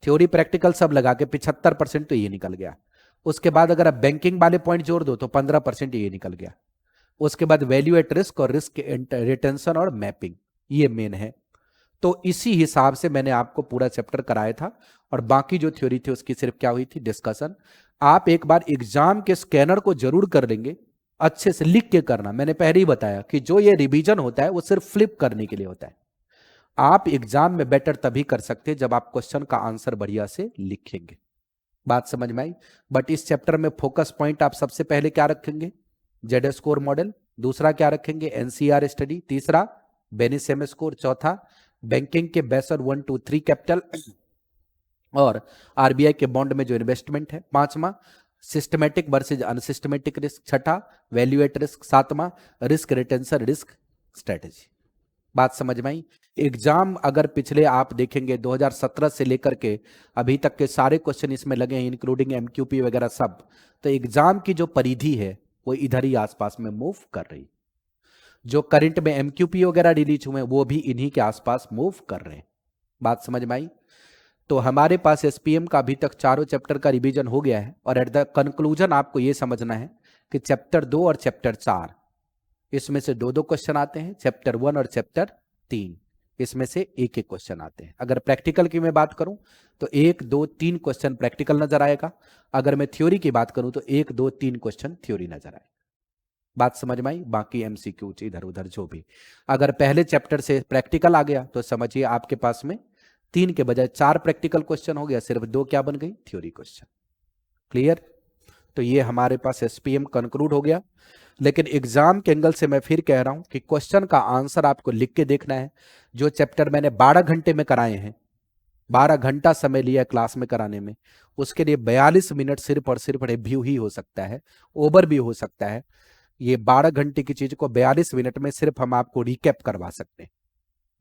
थ्योरी प्रैक्टिकल सब लगा के 75% तो ये निकल गया। उसके बाद अगर आप बैंकिंग वाले पॉइंट जोड़ दो तो 15% ये निकल गया। उसके बाद वैल्यू एट रिस्क और रिस्क रिटेंशन और मैपिंग, ये मेन है। तो इसी हिसाब से मैंने आपको पूरा चैप्टर कराया था, और बाकी जो थ्योरी थी उसकी सिर्फ क्या हुई थी, डिस्कशन। आप एक बार एग्जाम के स्कैनर को जरूर कर लेंगे, अच्छे से लिख के करना। मैंने पहले ही बताया कि जो ये रिवीजन होता है वो सिर्फ फ्लिप करने के लिए होता है। आप एग्जाम में बेटर तभी कर सकते हैं जब आप क्वेश्चन का आंसर बढ़िया से लिखेंगे। बात समझ में आई? बट इस चैप्टर में फोकस पॉइंट आप सबसे पहले क्या रखेंगे, जेड स्कोर मॉडल। दूसरा क्या रखेंगे, एनसीआर स्टडी। तीसरा बेनिसेम स्कोर। चौथा बैंकिंग के बेसर 1 2 3 कैपिटल और आरबीआई के बॉन्ड में जो इन्वेस्टमेंट है। पांचवा सिस्टमेटिक वर्सेज अनसिस्टमेटिक रिस्क। छठा वैल्यू एट रिस्क। सातवां रिस्क रिटेंशन रिस्क स्ट्रेटेजी। बात समझ में आई? एग्जाम अगर पिछले आप देखेंगे 2017 से लेकर के अभी तक के सारे क्वेश्चन इसमें लगे हैं, इंक्लूडिंग एमक्यूपी वगैरह सब, तो एग्जाम की जो परिधि है वो इधर ही आसपास में मूव कर रही। जो करंट में एमक्यूपी वगैरह रिलीज हुए वो भी इन्हीं के आसपास मूव कर रहे हैं। बात समझ में आई? तो हमारे पास एसपीएम का अभी तक चारों चैप्टर का रिवीजन हो गया है, और एट द कंक्लूजन आपको यह समझना है कि चैप्टर 2 और चैप्टर 4 इसमें से दो दो क्वेश्चन आते हैं, चैप्टर 1 और चैप्टर 3 इसमें से एक एक क्वेश्चन आते हैं। अगर प्रैक्टिकल की मैं बात करूं तो 1 2 3 क्वेश्चन प्रैक्टिकल नजर आएगा। अगर मैं थ्योरी की बात करूं तो 1 2 3 क्वेश्चन थ्योरी नजर आएगा। बात समझ में आई? बाकी एमसीक्यू इधर उधर जो भी, अगर पहले चैप्टर से प्रैक्टिकल आ गया तो समझिए आपके पास में 3 के बजाय 4 प्रैक्टिकल क्वेश्चन हो गया, सिर्फ 2 क्या बन गई, थ्योरी क्वेश्चन। क्लियर? तो ये हमारे पास एसपीएम कंक्लूड हो गया। लेकिन एग्जाम के एंगल से मैं फिर कह रहा हूं कि क्वेश्चन का आंसर आपको लिख के देखना है। जो चैप्टर मैंने 12 घंटे में कराए हैं, 12 घंटा समय लिया है क्लास में कराने में, उसके लिए 42 मिनट सिर्फ और सिर्फ रिव्यू ही हो सकता है, ओवर भी हो सकता है। ये 12 घंटे की चीज को 42 मिनट में सिर्फ हम आपको रिकैप करवा सकते हैं।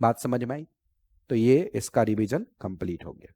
बात समझ में आई? तो ये इसका रिवीजन कंप्लीट हो गया।